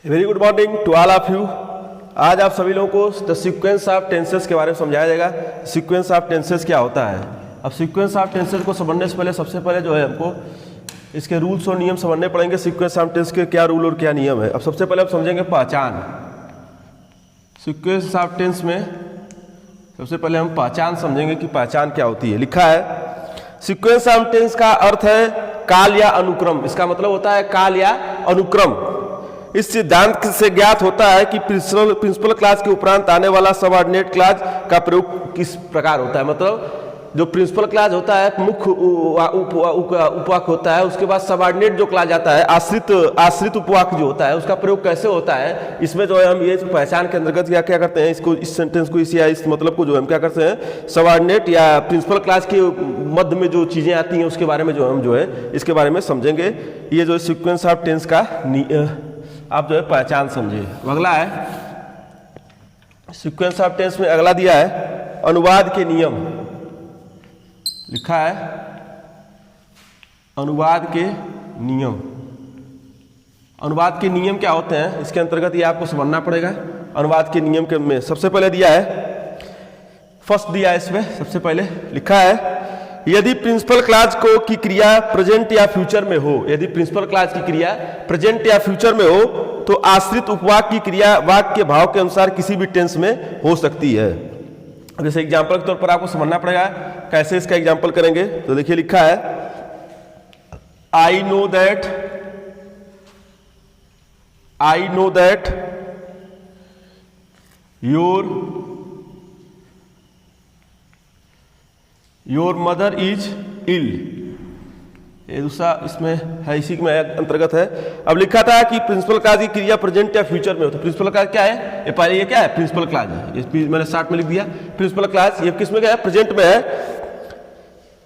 Very good morning to all of you. आज आप सभी लोगों को द सीक्वेंस ऑफ टेंसेस के बारे में समझाया जाएगा। सीक्वेंस ऑफ टेंसेस क्या होता है। अब सीक्वेंस ऑफ टेंसेस को समझने से पहले सबसे पहले जो है हमको इसके रूल्स और नियम समझने पड़ेंगे। सीक्वेंस ऑफ टेंस के क्या रूल और क्या नियम है। अब सबसे पहले आप समझेंगे पहचान। सीक्वेंस ऑफ टेंस में सबसे पहले हम पहचान समझेंगे कि पहचान क्या होती है। लिखा है सीक्वेंस ऑफ टेंस का अर्थ है काल या अनुक्रम। इसका मतलब होता है काल या अनुक्रम। इस सिद्धांत से ज्ञात होता है कि प्रिंसिपल क्लास के उपरांत आने वाला सबऑर्डिनेट क्लास का प्रयोग किस प्रकार होता है। मतलब जो प्रिंसिपल क्लास होता है मुख्य उपवाक्य होता है, उसके बाद सबऑर्डिनेट जो क्लास आता है आश्रित उपवाक्य जो होता है उसका प्रयोग कैसे होता है। इसमें जो है हम ये पहचान के अंतर्गत क्या करते हैं, इसको इस सेंटेंस को इस मतलब को जो हम क्या करते हैं सबऑर्डिनेट या प्रिंसिपल क्लास के मध्य में जो चीजें आती हैं उसके बारे में जो हम जो है इसके बारे में समझेंगे। ये जो सीक्वेंस ऑफ टेंस का आप जो है पहचान समझिए। अगला है सीक्वेंस ऑफ टेंस में अगला दिया है अनुवाद के नियम। लिखा है अनुवाद के नियम। अनुवाद के नियम क्या होते हैं इसके अंतर्गत ये आपको समझना पड़ेगा। अनुवाद के नियम के में सबसे पहले दिया है, फर्स्ट दिया है इसमें सबसे पहले लिखा है यदि प्रिंसिपल क्लास को की क्रिया प्रेजेंट या फ्यूचर में हो, यदि प्रिंसिपल क्लास की क्रिया प्रेजेंट या फ्यूचर में हो तो आश्रित उपवाक्य की क्रिया वाक्य के भाव के अनुसार किसी भी टेंस में हो सकती है। जैसे एग्जांपल के तौर पर आपको समझना पड़ेगा कैसे इसका एग्जांपल करेंगे। तो देखिए लिखा है I know that your mother is ill. ये दूसरा इसमें है, इसी में अंतर्गत है। अब लिखा था कि प्रिंसिपल क्लास की क्रिया प्रेजेंट या फ्यूचर में हो तो प्रिंसिपल क्लास क्या है, ये पहले ये क्या है प्रिंसिपल क्लास है, ये मैंने स्टार्ट में लिख दिया प्रिंसिपल क्लास। ये किस में क्या है प्रेजेंट में है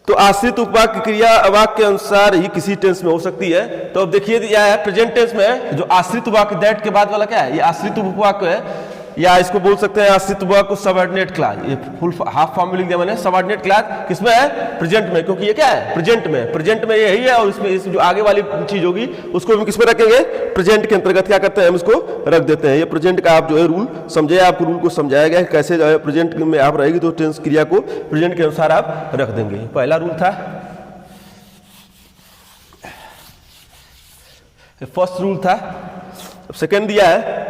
तो आश्रित उपवाक्य क्रिया वाक्य के अनुसार ही किसी टेंस में हो सकती है। तो अब देखिए यह है प्रेजेंट टेंस में जो आश्रित उपवाक्य दैट के बाद वाला क्या है, ये आश्रित उपवाक्य है या इसको बोल सकते हैं आश्रित उपवाक्य को सबऑर्डिनेट क्लास। ये फुल हाफ फॉर्म में लिख दिया मैंने। सबऑर्डिनेट क्लास किसमें है प्रेजेंट में, क्योंकि ये क्या है प्रेजेंट में यही है और इसमें इस जो आगे वाली चीज होगी उसको हम किसमें रखेंगे प्रेजेंट के अंतर्गत क्या करते हैं हम इसको रख देते हैं। ये प्रेजेंट का आप जो है रूल समझे, आपको रूल को समझाया गया है कैसे जो है प्रेजेंट में आप रहेगी तो टेंस क्रिया को प्रेजेंट के अनुसार आप रख देंगे। पहला रूल था, फर्स्ट रूल था। सेकेंड दिया है,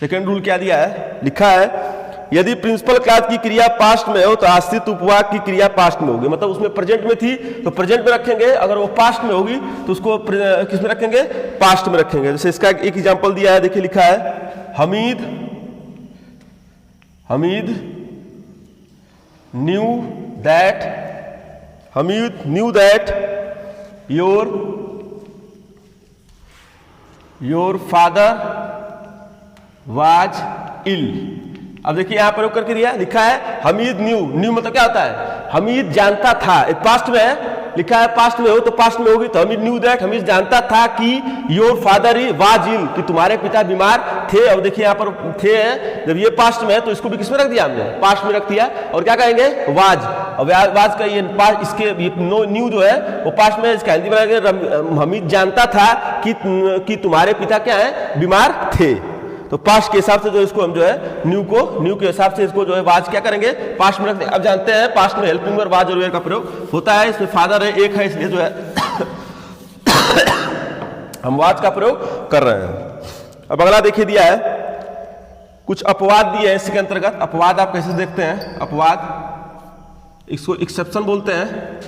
सेकेंड रूल क्या दिया है, लिखा है यदि प्रिंसिपल क्लास की क्रिया पास्ट में हो तो आश्रित उपवाक्य की क्रिया पास्ट में होगी। मतलब उसमें प्रेजेंट में थी तो प्रेजेंट में रखेंगे, अगर वो पास्ट में होगी तो उसको किस में रखेंगे पास्ट में रखेंगे। जैसे इसका एक एग्जांपल दिया है, देखिए लिखा है Hamid knew that your father was ill. अब देखिए यहां प्रयोग करके दिया, लिखा है हमीद न्यू मतलब क्या होता है हमीद जानता था। पास्ट में है, लिखा है पास्ट में हो तो पास्ट में होगी तो हमीद न्यू दैट हमीद जानता था कि योर फादर वाज इल कि तुम्हारे पिता बीमार थे। और देखिए यहां पर थे है, जब ये पास्ट में है तो इसको भी किसमें रख दिया हमने पास्ट में रख दिया। और क्या कहेंगे वाज, और वाज का ये पास्ट इसके न्यू जो है वो पास्ट में इसका हिंदी में हमीद जानता था कि तुम्हारे पिता क्या है बीमार थे। तो पास्ट के हिसाब से जो इसको हम जो है न्यू के हिसाब से इसको जो है वाज क्या करेंगे पास्ट में रख देंगे। अब जानते हैं पास्ट में हेल्पिंग वर्ब वाज और वेयर का प्रयोग होता है। इसमें फादर है एक है इसलिए जो है हम वाज का प्रयोग कर रहे हैं। अब अगला देखिए दिया है कुछ अपवाद दिए हैं इसके अंतर्गत। अपवाद आप कैसे देखते हैं, अपवाद इसको एक्सेप्शन बोलते हैं।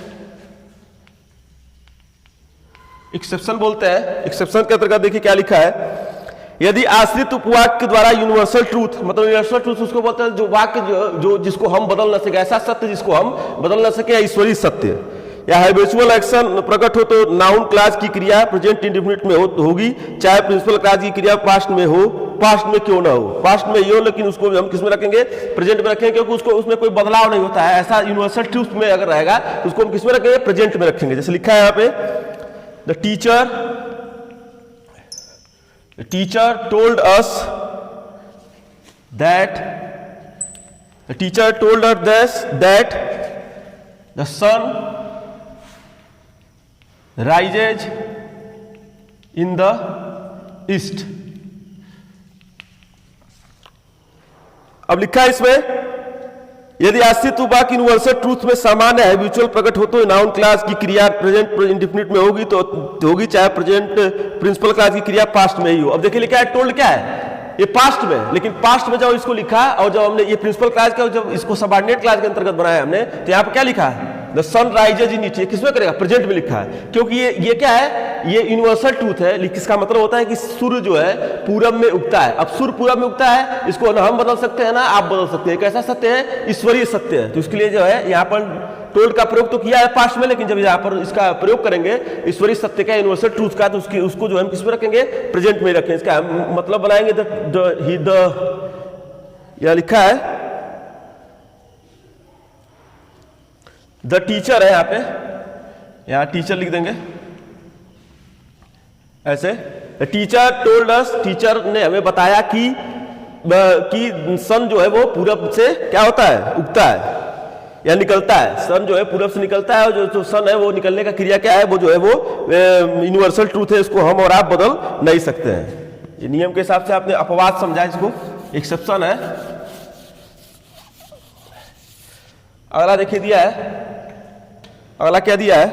एक्सेप्शन के अंतर्गत देखिए क्या लिखा है यदि आश्रित उपवाक्य के द्वारा यूनिवर्सल ट्रूथ, मतलब यूनिवर्सल ट्रूथ उसको बोलते हैं जो वाक्य जो जिसको हम बदल न सके, ऐसा सत्य जिसको हम बदल न सके, ईश्वरीय सत्य या हैबिचुअल एक्शन प्रकट हो तो नाउन क्लास की क्रिया प्रेजेंट इंडेफिनिट में होगी, चाहे प्रिंसिपल क्लास की क्रिया पास्ट में हो, पास्ट में क्यों ना हो, पास्ट में ये हो लेकिन उसको हम किस में रखेंगे प्रेजेंट में रखेंगे क्योंकि उसको उसमें कोई बदलाव नहीं होता है। ऐसा यूनिवर्सल ट्रूथ में अगर रहेगा तो उसको हम किस में रखेंगे प्रेजेंट में रखेंगे। जैसे लिखा है यहाँ पे the teacher told us that the sun rises in the east. अब लिखा है इसमें, यदि अस्तित्ववाद यूनिवर्सल ट्रूथ में सामान्य है, म्यूचुअल प्रकट हो तो नाउन क्लास की क्रिया प्रेजेंट इंडेफिनिट में होगी तो होगी, चाहे प्रेजेंट प्रिंसिपल क्लास की क्रिया पास्ट में ही हो। अब देखिए लिखा है, टोल्ड क्या है, ये पास्ट में, लेकिन पास्ट में जब इसको लिखा और जब हमने ये प्रिंसिपल क्लास का जब इसको सबऑर्डिनेट क्लास के अंतर्गत बनाया हमने, तो यहाँ पर क्या लिखा है, the sun rises in east, किसमें करेगा, प्रेजेंट में लिखा है, क्योंकि ये क्या है, ये यूनिवर्सल ट्रूथ है। इसका मतलब होता है कि सूर्य जो है पूरब में उगता है। अब सूर्य पूरब में उगता है, इसको ना हम बदल सकते हैं ना आप बदल सकते हैं। कैसा सत्य है, ईश्वरीय सत्य है। तो इसके लिए जो है यहाँ पर टोल्ड का प्रयोग तो किया है पास्ट में, लेकिन जब यहाँ पर इसका प्रयोग करेंगे ईश्वरीय सत्य का, यूनिवर्सल ट्रूथ का, तो उसको जो हम किस में रखेंगे, प्रेजेंट में रखेंगे। इसका मतलब बनाएंगे यह लिखा है द टीचर है, यहाँ पे यहाँ टीचर लिख देंगे ऐसे, टीचर टोल्ड अस, टीचर ने हमें बताया कि सन जो है वो पूरब से क्या होता है, उगता है या निकलता है। सन जो है पूरब से निकलता है, और जो सन है वो निकलने का क्रिया क्या है, वो जो है वो यूनिवर्सल ट्रूथ है, इसको हम और आप बदल नहीं सकते हैं। ये नियम के हिसाब से आपने अपवाद समझा, इसको एक्सेप्शन है। अगला देखिए दिया है, अगला क्या दिया है,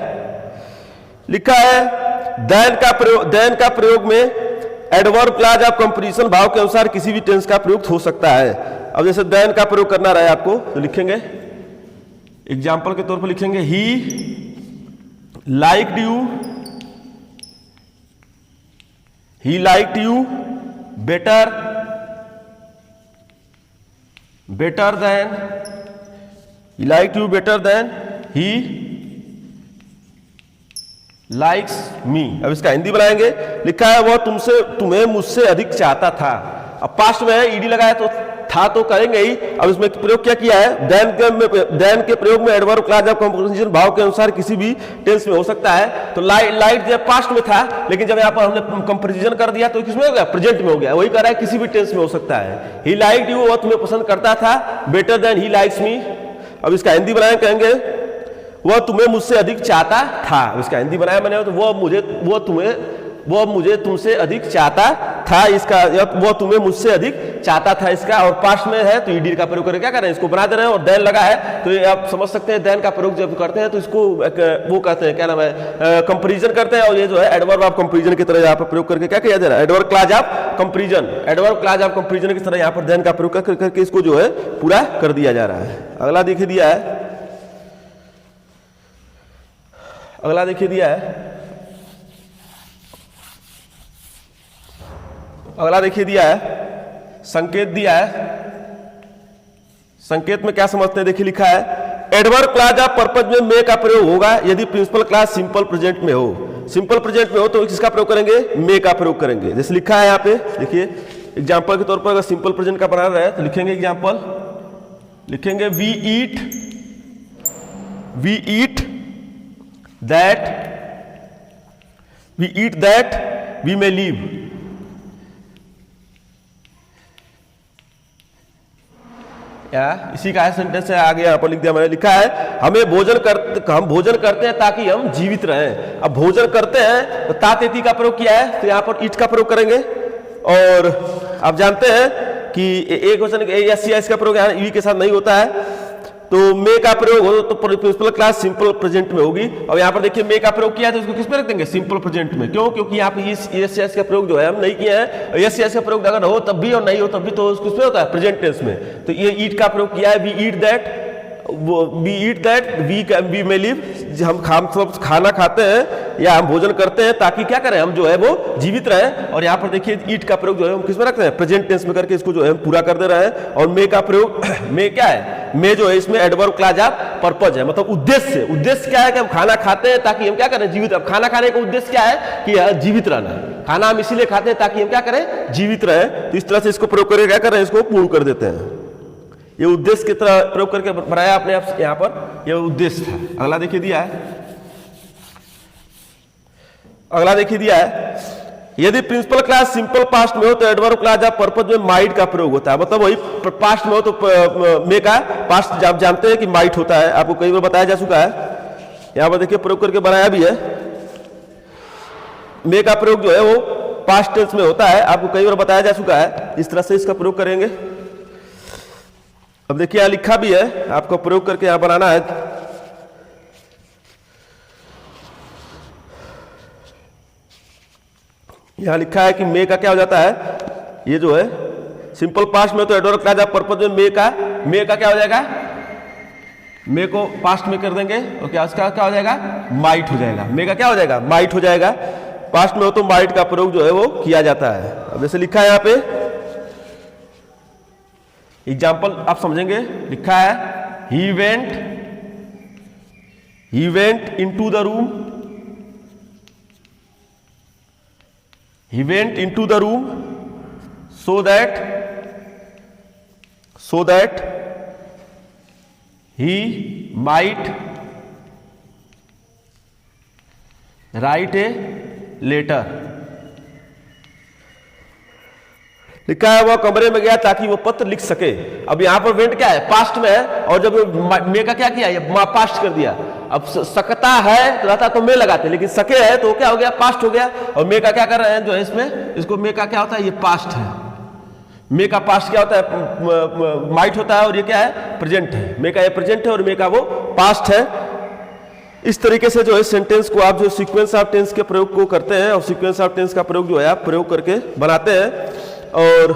लिखा है देन का प्रयोग में एडवर्ब क्लॉज ऑफ कंपैरिजन भाव के अनुसार किसी भी टेंस का प्रयोग हो सकता है। अब जैसे देन का प्रयोग करना रहे आपको, तो लिखेंगे एग्जाम्पल के तौर पर लिखेंगे he liked you better than he likes me. अब इसका हिंदी बनाएंगे, लिखा है वह तुम्हें मुझसे अधिक चाहता था। अब पास्ट में है, ईडी लगाया तो था तो करेंगे ही। अब इसमें प्रयोग क्या किया है, देन के प्रयोग में एडवर्ब क्लॉज ऑफ कंपैरिजन भाव के अनुसार किसी भी टेंस में हो सकता है। तो लाइट जब पास्ट में था, लेकिन जब यहाँ पर हमने कंपैरिजन कर दिया तो किसमें हो गया, प्रेजेंट में हो गया। वही कह रहा है किसी भी टेंस में हो सकता है। ही लाइक्ड यू, वह तुम्हें पसंद करता था, better than he likes me. अब इसका हिंदी बनाए, कहेंगे वह तुम्हें मुझसे अधिक चाहता था। इसका हिंदी बनाया मैंने, तो वो मुझे तुमसे अधिक चाहता था, इसका वो तुम्हें मुझसे अधिक चाहता था इसका। और पास्ट में है तो ईडी का प्रयोग करके क्या कर रहे हैं, इसको बना दे रहे हैं। और देन लगा है तो ये आप समझ सकते हैं, देन का प्रयोग जब करते हैं तो इसको वो कहते हैं, क्या नाम है, कंपैरिजन करते हैं। और ये जो है एडवर्ब ऑफ कंपैरिजन की तरह यहाँ पर प्रयोग करके क्या किया जा रहा है, एडवर्ब क्लॉज ऑफ कंपैरिजन की तरह यहाँ पर देन का प्रयोग करके इसको जो है पूरा कर दिया जा रहा है। अगला देखिए दिया है, संकेत दिया है। संकेत में क्या समझते हैं, देखिए लिखा है एडवर्ब क्लॉज ऑफ पर्पज में मे का प्रयोग होगा यदि प्रिंसिपल क्लॉज सिंपल प्रेजेंट में हो। सिंपल प्रेजेंट में हो तो किसका प्रयोग करेंगे, मे का प्रयोग करेंगे। जैसे लिखा है यहाँ पे, देखिए एग्जाम्पल के तौर पर अगर सिंपल प्रेजेंट का बना रहे तो लिखेंगे एग्जाम्पल, लिखेंगे we eat that we may live. या इसी का सेंटेंस है, आगे यहाँ पर लिख दिया मैंने, लिखा है हम भोजन करते हैं ताकि हम जीवित रहें। अब भोजन करते हैं तो तातेती का प्रयोग किया है, तो यहाँ पर ईट का प्रयोग करेंगे। और आप जानते हैं कि एक वचन एस का प्रयोग यहाँ ई के साथ नहीं होता है, तो मे का प्रयोग हो तो प्रिंसिपल क्लॉज सिंपल प्रेजेंट में होगी। और यहाँ पर देखिए मे का प्रयोग किया है तो इसको किस में रख देंगे, सिंपल प्रेजेंट में। क्यों, क्योंकि यहाँ पे एस का प्रयोग जो है हम नहीं किया है। एस का प्रयोग अगर हो तब भी और नहीं हो तब भी तो किस में होता है, प्रेजेंट टेंस में। तो ये ईट का प्रयोग किया है, we eat that we may live. हम सब खाना खाते हैं या हम भोजन करते हैं ताकि क्या करें, हम जो है वो जीवित रहें। और यहाँ पर देखिए ईट का प्रयोग जो है हम किस में रखते हैं, प्रेजेंट टेंस में करके इसको जो है हम पूरा कर दे रहे हैं। और मे का प्रयोग, मे क्या है, मे जो है इसमें एडवर्ब क्लॉज ऑफ पर्पज है, मतलब उद्देश्य क्या है कि हम खाना खाते हैं ताकि हम क्या करें, जीवित। अब खाना खाने का उद्देश्य क्या है कि जीवित रहना है। खाना हम इसीलिए खाते हैं ताकि हम क्या करें, जीवित रहे। तो इस तरह से इसको प्रयोग करके क्या कर रहे हैं, इसको पूर्ण कर देते हैं। ये उद्देश्य की तरह प्रयोग करके बनाया आपने यहाँ पर, ये उद्देश्य था। अगला देखिए दिया है, यदि प्रिंसिपल क्लॉज सिंपल पास्ट में हो तो एडवर्ब क्लॉज ऑफ पर्पज में माइट का प्रयोग होता है। मतलब वही पास्ट में हो तो मे का पास्ट आप जानते हैं कि माइट होता है, आपको कई बार बताया जा चुका है। यहाँ पर देखिए प्रयोग करके बनाया भी है। मे का प्रयोग जो है वो पास्ट टेंस में होता है, आपको कई बार बताया जा चुका है, इस तरह से इसका प्रयोग करेंगे। अब देखिए यहां लिखा भी है, आपको प्रयोग करके यहां बनाना है। यहां लिखा है कि मे का क्या हो जाता है, ये जो है सिंपल पास्ट में तो एडवर्ब क्लॉज ऑफ पर्पस में मे का क्या हो जाएगा, मे को पास्ट में कर देंगे और क्या उसका क्या हो जाएगा, माइट हो जाएगा। मे का क्या हो जाएगा, माइट हो जाएगा। पास्ट में हो तो माइट का प्रयोग जो है वो किया जाता है। अब जैसे लिखा है यहां पे एग्जाम्पल आप समझेंगे, लिखा है ही went into the room, he went into the room so that he might write a letter। लिखा है वो कमरे में गया ताकि वो पत्र लिख सके। अब यहां पर वेंट क्या है, पास्ट में है, और जब मे का क्या किया, ये पास्ट कर दिया। अब सकता है रहता तो मे लगाते, लेकिन सके है तो क्या हो गया, पास्ट हो गया। और मे का क्या कर रहे हैं जो है इसमें, इसको मे का क्या होता है, ये पास्ट है। मे का पास्ट क्या होता है, माइट होता है, और ये क्या है, प्रेजेंट है। मे का ये प्रेजेंट है और मे का वो पास्ट है। इस तरीके से जो है सेंटेंस को आप जो सीक्वेंस ऑफ टेंस के प्रयोग को करते हैं, और सीक्वेंस ऑफ टेंस का प्रयोग जो है आप प्रयोग करके बनाते हैं। और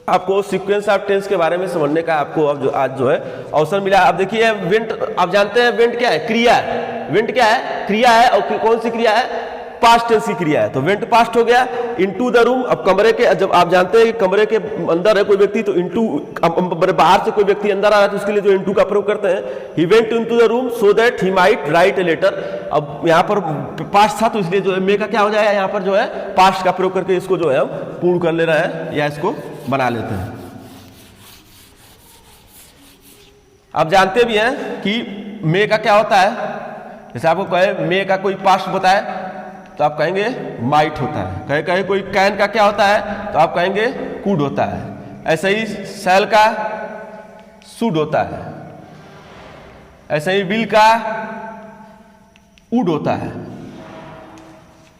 आपको सीक्वेंस ऑफ टेंस के बारे में समझने का आपको अब जो आज जो है अवसर मिला। आप देखिए वेंट, आप जानते हैं वेंट क्या है, क्रिया है। वेंट क्या है, क्रिया है, और कौन सी क्रिया है, पास्ट टेंस की क्रिया है। तो वेंट पास्ट हो गया। इनटू द रूम, अब कमरे के, जब आप जानते हैं कि कमरे के अंदर है कोई व्यक्ति, तो इनटू, बाहर से कोई व्यक्ति अंदर आ रहा है तो उसके लिए जो इनटू का प्रयोग करते हैं। He went into the room so that he might write a letter. अब यहाँ पर पास्ट था तो इसलिए जो है मे का क्या हो जाएगा, यहाँ पर जो है पास्ट का प्रयोग करके इसको जो है हम पूर्ण कर ले रहे हैं या इसको बना लेते हैं। आप जानते भी हैं कि मे का क्या होता है, जैसे आपको कहे मे का कोई पास्ट बताए तो आप कहेंगे माइट होता है। कहे कोई कैन का क्या होता है तो आप कहेंगे कुड होता है। ऐसे ही सेल का शुड होता है, ऐसे ही विल का वुड होता है।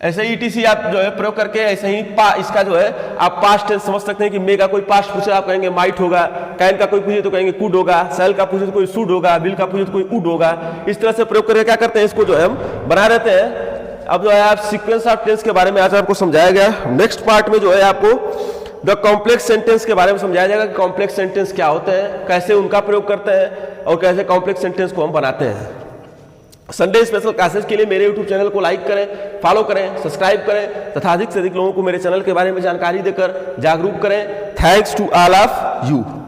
ऐसे ही ईटीसी आप जो है प्रयोग करके ऐसे ही इसका जो है आप पास्ट टेंस समझ सकते हैं कि मे का कोई पास्ट पूछे आप कहेंगे माइट होगा, कैन का कोई पूछे तो कहेंगे कुड होगा, सेल का पूछे तो कोई शुड होगा, विल का पूछे तो कोई वुड होगा। इस तरह से प्रयोग करके क्या करते हैं, इसको जो है हम बना देते हैं। अब जो है आप सीक्वेंस ऑफ टेंस के बारे में आज आपको समझाया गया। नेक्स्ट पार्ट में जो है आपको द कॉम्प्लेक्स सेंटेंस के बारे में समझाया जाएगा कि कॉम्प्लेक्स सेंटेंस क्या होते हैं, कैसे उनका प्रयोग करते हैं और कैसे कॉम्प्लेक्स सेंटेंस को हम बनाते हैं। संडे स्पेशल क्लासेस के लिए मेरे यूट्यूब चैनल को लाइक करें, फॉलो करें, सब्सक्राइब करें तथा अधिक से अधिक लोगों को मेरे चैनल के बारे में जानकारी देकर जागरूक करें। Thanks to all of you.